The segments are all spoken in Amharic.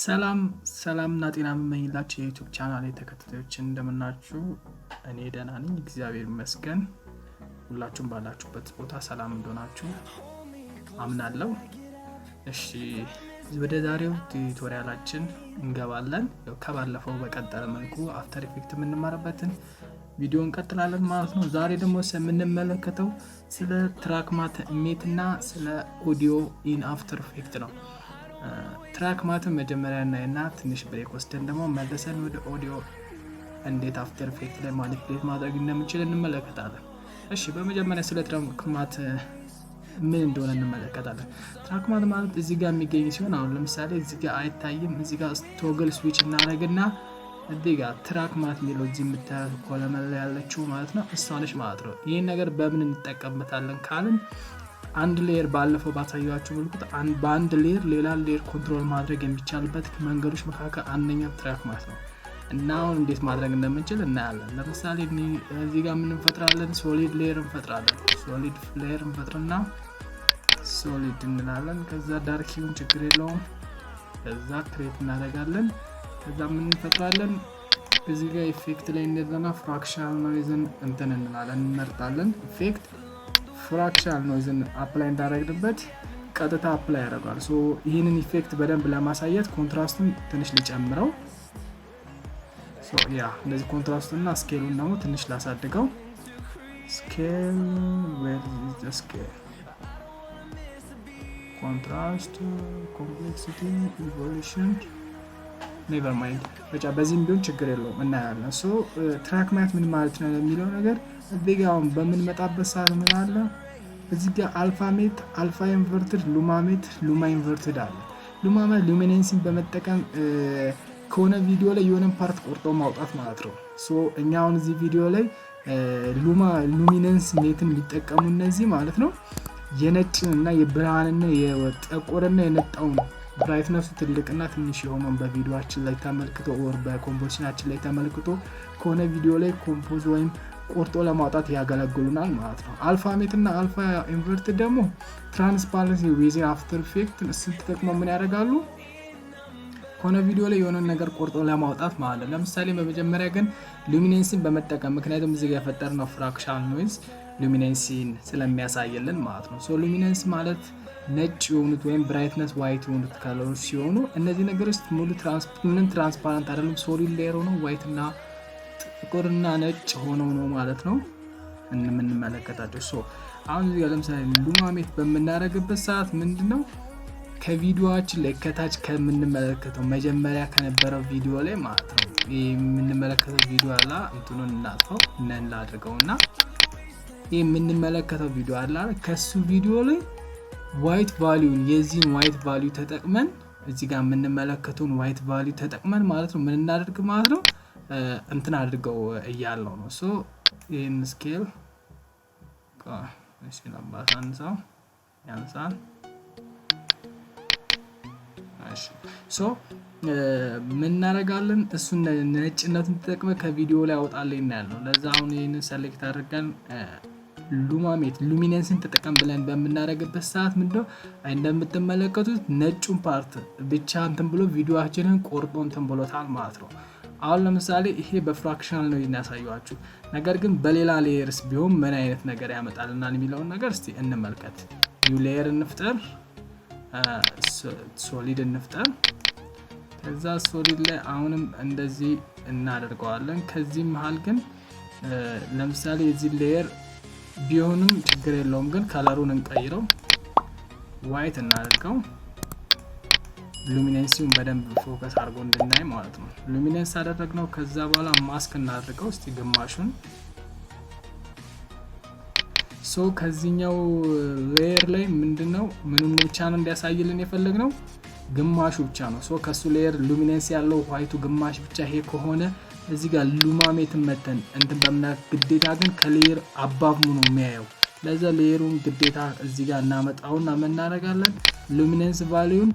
ሰላም እና ጤና መመኝላችሁ የዩቲዩብ ቻናል ተከታታዮች እንደምናችሁ እኔ ደህና ነኝ እግዚአብሔር ይመስገን ሁላችሁም ባላችሁበት ቦታ ሰላም እንደሆናችሁ አምናለሁ እሺ ወደ ዛሬው ቱቶሪያላችን እንገባለን ከባለፈው በቀጠለ መልኩ አፍተር ኢፌክት የምንማርበትን ቪዲዮ እንቀጥላለን ማለት ነው ዛሬ ደግሞ የምንመለከተው ስለ ትራክ ማተሜትና ስለ ኦዲዮ ኢን አፍተር ኢፌክት ነው ትራክ ማተም መጀመሪያ እናይና ትንሽ ብሬክ ወስደን ደግሞ መልሰን ወደ ኦዲዮ እንዴት አፍተር ኢፌክት ላይ ማኒፑሌት ማድረግ እንደምንችል እንመለከታለን እሺ በመጀመሪያ ስለ ትራክ ማት ምን እንደሆነ እንመለከታለን ትራክ ማት ማለት እዚህ ጋር የሚገኝ ሲሆን አሁን ለምሳሌ እዚህ ጋር አይታይም እዚህ ጋር ቶግል ስዊች እናደርግና እዚህ ጋር ትራክ ማት የሚለው እዚህ የምታዩት ኮለመን ላይ ያለችው ማለት ነው እሷ ነች ማለት ነው ይሄን ነገር በምን እንጠቀምበታለን ካልን አንድ ሌየር ባለፈው ባሳያችሁ መልኩ በአንድ ሌየር ሌላ ሌየር ኮንትሮል ማድረግ የሚቻልበት መንገዶች መካከል አንደኛው ትራክ ማት ነው እና አሁን እንዴት ማድረግ እንደምንችል እናያለን ለምሳሌ እዚህ ጋር ምን እንፈጥራለን ሶሊድ ሌየር እንፈጥራለን ሶሊድ ሌየር እንፈጥርና ሶሊድ እንላለን ከዛ ዳርኪውን ችግር የለውም ከዛ ክሬት እናደርጋለን ከዛ ምን እንፈጥራለን እዚህ ጋር ኢፌክት ላይ እንደዘና ፍራክሽናል ኖይዝን እንላለን እንመርጣለን ኢፌክት ፍራክሽናል ኖይዝን አፕላይ እንዳደረግንበት ቀጥታ አፕላይ ያደርጋል ሶ ይሄንን ኢፌክት በደንብ ለማሳየት ኮንትራስቱን ትንሽ ልጨምረው ሶ ያ እንደዚህ ኮንትራስቱና ስኬሉን ደግሞ ትንሽ ላሳድገው ስኬል where is the scale contrast complexity evolution never mind ብቻ በዚህም ቢሆን ችግር የለውም እናያለን ሶ ትራክ ማት ምን ማለት ነው የሚለው ነገር እዚጋውን በመንመጣበት ሰዓት ምን አለ እዚጋ አልፋሜት አልፋ ኢንቨርትድ ሉማሜት ሉማ ኢንቨርትድ አለ ሉማማ ሉሚኔንስን በመጠቀም ከሆነ ቪዲዮ ላይ የሆነ ፓርት ቆርጦ ማውጣት ማለት ነው ሶ እኛውን እዚህ ቪዲዮ ላይ ሉሚኔንስ ሜትን ሊጠቀሙ እነዚህ ማለት ነው የነጭና የብርሃንና የጠቆረና የነጣውን ብራይትነሱ ትልቅና ትንሽ የሆነውን በቪዲዮአችን ላይ ተመልክቶ ኦር በኮምፖዚሽናችን ላይ ተመልክቶ ከሆነ ቪዲዮ ላይ ኮምፖዝ ወይም ቆርጦ ለማውጣት ያገለግሉናል ማለት ነው አልፋሜትና አልፋ ኢንቨርት ደግሞ ትራንስፓረንሲ ዊዝ አፍተር ኢፌክት ተጠቅመው ምን ያደርጋሉ ከሆነ ቪዲዮ ላይ የሆነ ነገር ቆርጦ ለማውጣት ማለት ለምሳሌ በመጀመሪያ ግን ሉሚኔንስን በመጠቀም ምክንያቱም እዚህ ጋር የፈጠርነው ፍራክሽናል ኖይዝ ሉሚኔንስን ስለሚያሳየልን ማለት ነው ሶ ሉሚኔንስ ማለት ነጭ የሆኑት ወይም ብራይትነስ ዋይት የሆኑት ከለሮች ሲሆኑ እነዚህ ነገሮች ሙሉ ትራንስፓረንት አይደሉም ሶሊድ ሌየር ነው ዋይት እና ጥቁርና ነጭ ሆነው ነው ማለት ነው እንመለከታቸው ሶ አሁን እዚህ ጋር ለምሳሌ ሉማሜት በመናረግበት ሰዓት ምንድነው ከቪዲዮአችን ላይ ከታች ከምንመለከተው መጀመሪያ ከነበረው ቪዲዮ ላይ ማለት ነው የምንመለከተው ቪዲዮ አላ እንትኑን እናጥፋው ነን ላድርገውና የምንመለከተው ቪዲዮ አላ ከሱ ቪዲዮ ላይ ዋይት ቫልዩን የዚህን ዋይት ቫልዩ ተጠቅመን እዚህ ጋር የምንመለከተውን ዋይት ቫልዩ ተጠቅመን ማለት ነው ምን እናደርግ ማለት ነው እንትን አድርገው እያለው ነው ሶ ኢን ስኬል እሺ ለምሳሌ ያንሳል እሺ ሶ ምን እናደርጋለን እሱን ነጭነቱን ተጠቅመን ከቪዲዮ ላይ አውጣለን ያለው ለዛ አሁን ይሄንን ሰሌክት አድርገን ሉማሜት ሉሚኔንስን ተጠቅመን ብለን በመናረግበት ሰዓት ምንድነው እንደምትመለከቱት ነጩን ፓርት ብቻ እንትን ብሎ ቪዲዮአችንን ቆርጦ እንትን ብሎታል ማለት ነው አሁን ለምሳሌ ይሄ በፍራክሽናል ነው ያሳያችሁ ነገር ግን በሌላ ሌየርስ ቢሆን ምን አይነት ነገር ያመጣልናል የሚለውን ነገር እስቲ እንመልከት ኒው ሌየር እንፍጠር ሶሊድ እንፍጠር ከዛ ሶሊድ ላይ አሁንም እንደዚህ እናደርገዋለን ከዚህ መሃል ግን ለምሳሌ እዚህ ሌየር ቢሆንም ችግር የለውም ግን ከለሩን እንቀይረው ዋይት እናደርገው ሉሚኔንሲውን በደንብ ፎከስ አድርጎ እንድናይ ማለት ነው ሉሚኔንስ አደረግነው ከዛ በኋላ ማስክ እናደርገው እስቲ ግማሹን ሶ ከዚህኛው ሌየር ላይ ምንድነው ምኑን ብቻ ነው እንዲያሳይልን የፈለግነው ግማሹ ብቻ ነው ሶ ከሱ ሌየር ሉሚኔንስ ያለው ዋይቱ ግማሽ ብቻ ይሄ ከሆነ እዚህ ጋር ሉማሜትን መተን እንትን በመናክ ግዴታ ግን ከሌየር አባቭ ነው የሚያየው ለዛ ሌየሩን ግዴታ እዚህ ጋር እናመጣውና መናረጋለን ሉሚኔንስ ቫልዩን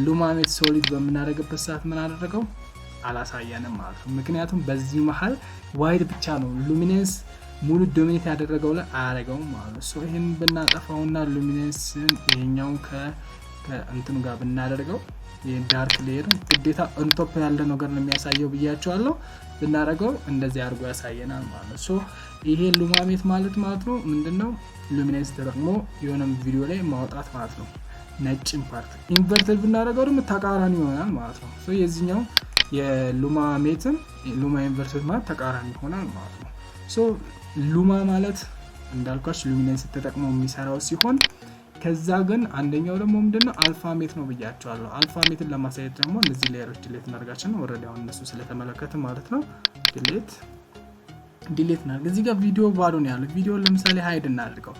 ሉማሜት ሶሊድ በመናረግበት ሰዓት ምን አደረገው አላሳየንም ማለት ነው ምክንያቱም በዚህ መሃል ዋይት ብቻ ነው ሉሚኔንስ ሙሉ ዶሚኔት ያደረገው ላይ አያረጋው ማለት ነው ሶ ይሄን ብናጠፋውና ሉሚኔንስን ይሄኛው ከእንትኑ ጋር ብናደርገው የዳርክ ሌየር ግዴታ ኦንቶፕ ያለ ነገር ነው የሚያሳየው ብያቸዋለሁ ብናረጋው እንደዚህ አድርጎ ያሳየናል ማለት ነው ሶ ይሄ ሉማሜት ማለት ነው ምንድነው ሉሚኔንስ ተጠቅሞ የሆነ ቪዲዮ ላይ ማውጣት ማለት ነው ነጭን ፓርት ኢንቨርተር ብናረጋው ደግሞ ተቃራኒ ይሆናል ማለት ነው ሶ የዚህኛው የሉማሜትን ሉማ ኢንቨርተር ማለት ተቃራኒ ይሆናል ማለት ነው ሶ ሉማ ማለት እንዳልኳችሁ ሉሚኔንስ ተጠቅሞ የሚሰራው ሲሆን ከዛ ግን አንደኛው ደግሞ ምንድነው አልፋሜት ነው ብያቸዋለሁ አልፋሜትን ለማሳየት ደግሞ እነዚህ ሌየሮች ዲሌት እናርጋችን ኦሬዲ አሁን እነሱ ስለተመለከተ ማለት ነው ዲሌት እናርግ እዚህ ጋር ቪዲዮ ባዶ ነው ያለው ቪዲዮ ለምሳሌ ሃይድ እናድርገው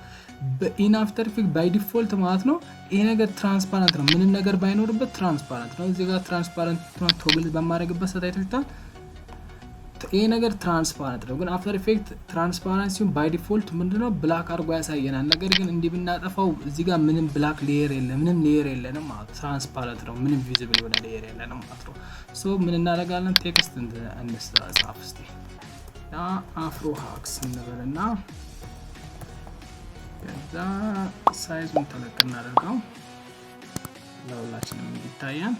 በኢን አፍተር ኢፌክት ባይ ዲፎልት ማለት ነው ይሄ ነገር ትራንስፓረንት ነው ምንም ነገር ባይኖርበት ትራንስፓረንት ነው እዚህ ጋር ትራንስፓረንት ቶግል በማድረግበት ሰታይቶችታል ይሄ ነገር ትራንስፓረንት ነው ግን አፍተር ኢፌክት ትራንስፓረንሲውን ባይ ዲፎልት ምንድነው ብላክ አርጎ ያሳየናል ነገር ግን እንዲህ ብናጠፋው እዚህ ጋር ምንም ብላክ ሌየር የለም ምንም ሌየር የለንም ማለት ትራንስፓረንት ነው ምንም ቪዚብል የሆነ ሌየር የለንም ማለት ነው ሶ ምን እናደርጋለን ቴክስት እንጻፍ እስቲ ያ አፍሮ ሃክስ እንበልና ከዛ ሳይዙን ተለቅ እናደርጋው ለሁላችንም እንዲታየን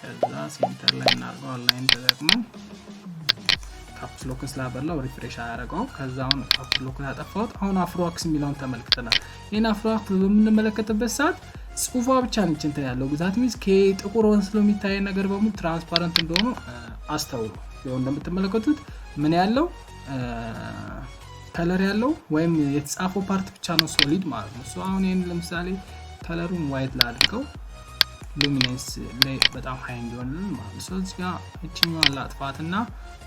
ከዛ ሴንተር ላይ እናርገው አላይን ተጠቅመን ካፕስ ሎክ ስላበላው ሪፍሬሽ አያረጋው ከዛውን ካፕስ ሎክ ያጠፋውት አሁን አፍሮ ሃክስ የሚለውን ተመልክተናል ይሄን አፍሮ ሃክስ በምንመለከትበት ሰዓት ጽሁፏ ብቻ ነች እንትን ያለው ግዛት ሚስ ከጥቁር ወንስሎ የሚታይ ነገር በሙሉ ትራንስፓረንት እንደሆነ አስተውሉ ይሄው እንደምትመለከቱት ምን ያለው ከለር ያለው ወይም የተጻፈው ፓርት ብቻ ነው ሶሊድ ማለት ነው ሶ አሁን ይሄን ለምሳሌ ከለሩን ዋይት ላድርገው ሉሚኔንስ ላይ በጣም ሃይ እንዲሆን ማለት ነው ሶ እዚህ ጋር እቺኛው ላጥፋትና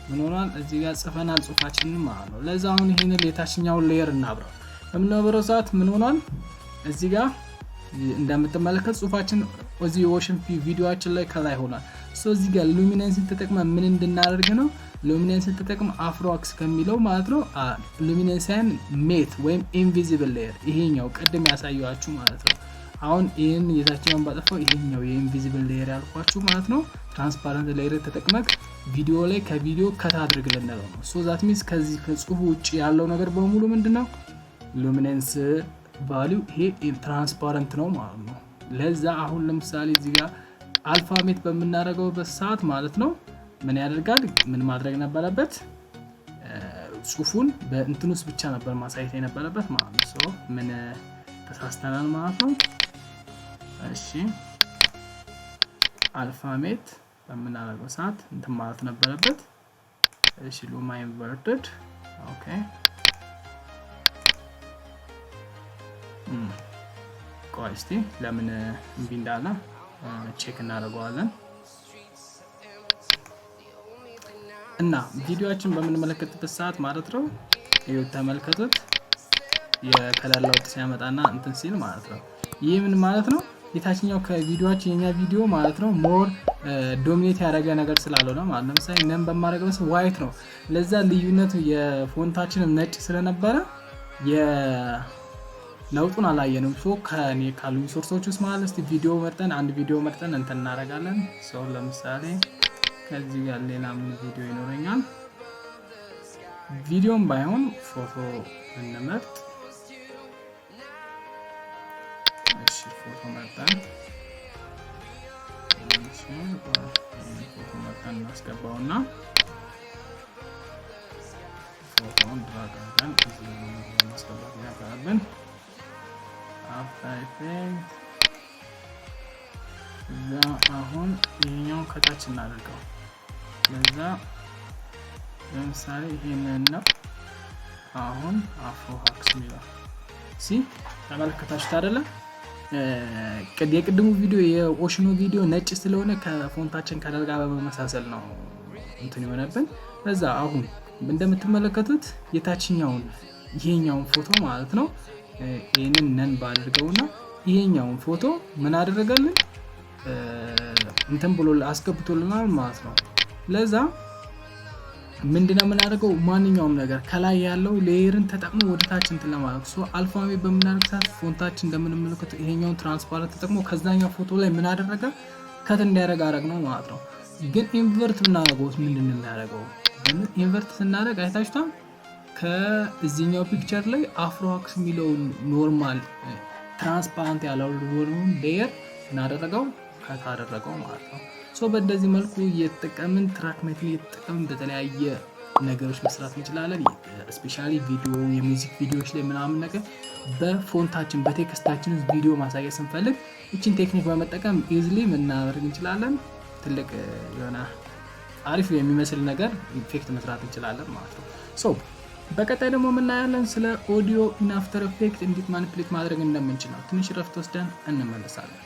ምን ሆኗል እዚህ ጋር ጽፈናል ጽሁፋችንን ማለት ነው ለዛ አሁን ይሄን ለታችኛው ሌየር እናብራው በምናበረው ሰዓት ምን ሆኗል እዚህ ጋር እንደምትመለከቱ ጽሁፋችን እዚህ ኦሽን ቪዲዮአችን ላይ ከላይ ሆኗል ሶ እዚህ ጋር ሉሚኔንስን ተጠቅመን ምን እንድናደርግ ነው ሉሚኔንስን ተጠቅመን አፍሮ ሃክስ ከሚለው ማለት ነው ሉሚኔንስን ሜት ወይም ኢንቪዚብል ሌየር ይሄኛው ቀደም ያሳየዋችሁ ማለት ነው አሁን ይሄን የታችኛውን ባጠፋው ይሄኛው የኢንቪዚብል ሌየር ያልኳችሁ ማለት ነው ትራንስፓረንት ሌየር ተጠቅመን ቪዲዮ ላይ ከቪዲዮ ከት አድርገን ነው ሶ ዛት ሚንስ ከዚህ ከጽሁፉ ውጪ ያለው ነገር በሙሉ ምንድነው ሉሚኔንስ ቫልዩ ይሄ ትራንስፓረንት ነው ማለት ነው ለዛ አሁን ለምሳሌ እዚህ ጋር አልፋሜት በመናረጋው በሰዓት ማለት ነው ምን ያደርጋል ምን ማድረግ ነበረበት ጽሁፉን በእንትኑስ ብቻ ነበር ማሳየት የነበረበት ማለት ነው ሶ ምን ተሳስተናል ማለት ነው እሺ አልፋሜት በመናረጋው ሰዓት እንትን ማለት ነበረበት እሺ ሉማ ኢንቨርትድ ኦኬ ቆይስቲ ለምን እንቢ እንዳለ ቼክ እናደርገዋለን እና ቪዲዮአችን በመመለከትበት ሰዓት ማለት ነው ይሄው ተመልከቱት የከለር ለውጥ ሲያመጣና እንትን ሲል ማለት ነው ይሄ ምን ማለት ነው የታችኛው ከቪዲዮአችን የኛ ቪዲዮ ማለት ነው ሞር ዶሚኔት ያደረገ ነገር ስላለው ነው ማለት ነው ለምሳሌ ነም በማድረግበት ዋይት ነው ለዛ ልዩነቱ የፎንታችን ነጭ ስለነበረ ለውጡን አላየንም ሶ ከኔ ካሉ ሪሶርሶች ውስጥ ማለት እስቲ ቪዲዮ መርጠን አንድ ቪዲዮ መርጠን እንትን እናደርጋለን ሶ ለምሳሌ ከዚህ ጋር ሌላ ምን ቪዲዮ ይኖረኛል ቪዲዮም ባይሆን ፎቶ እንመርጥ እሺ ፎቶ መርጠን ፎቶ መርጠን እናስገባውና ፎቶውን ድራግ አድርገን እዚህ ላይ እናስገባው ያቀርብን After Effects እዛ አሁን ይሄኛው ከታች እናደርገው ለዛ ለምሳሌ ይሄንን ነው አሁን አፍሮ ሃክስ ሚለው ተመልከታችሁት አይደለ የቅድሙ ቪዲዮ የኦሽኑ ቪዲዮ ነጭ ስለሆነ ከፎንታችን ከለር ጋር በመመሳሰል ነው እንትን ይሆነብን ለዛ አሁን እንደምትመለከቱት የታችኛውን ይሄኛውን ፎቶ ማለት ነው ይሄንን ነን ባድርገውና ይሄኛውን ፎቶ ምን አደረጋልን እንትን ብሎ አስገብቶልናል ማለት ነው ለዛ ምንድነው የምናደርገው ማንኛውም ነገር ከላይ ያለው ሌየርን ተጠቅሞ ወደ ታች እንትን ለማድረግ ሶ አልፋቤት በመናረግሳት ፎንታችን እንደምንመለከተው ይሄኛውን ትራንስፓረንት ተጠቅሞ ከዛኛው ፎቶ ላይ ምን አደረገ ከት እንዲያደርግ አረግ ነው ማለት ነው ግን ኢንቨርት ብናደርገው ምንድነው የሚያደርገው ኢንቨርት ስናደርግ አይታችሁታል ከዚህኛው ፒክቸር ላይ አፍሮ ሃክስ የሚለው ኖርማል ትራንስፓረንት ያለው ሌየር እናደረገው ከት አደረገው ማለት ነው ሶ በእንደዚህ መልኩ የተጠቀምን ትራክ ሜትን የተጠቀምን በተለያየ ነገሮች መስራት እንችላለን ስፔሻሊ ቪዲዮ የሙዚክ ቪዲዮዎች ላይ ምናምን ነገር በፎንታችን በቴክስታችን ቪዲዮ ማሳየት ስንፈልግ እቺን ቴክኒክ በመጠቀም ኢዚሊ መናበርግ እንችላለን ትልቅ የሆነ አሪፍ የሚመስል ነገር ኢፌክት መስራት እንችላለን ማለት ነው ሶ በቀጣይ ደግሞ ምናያለን ስለ ኦዲዮ ኢን አፍተር ኢፌክት እንዴት ማኒፑሌት ማድረግ እንደምንችል ነው ትንሽ ረፍት ወስደን እንመለሳለን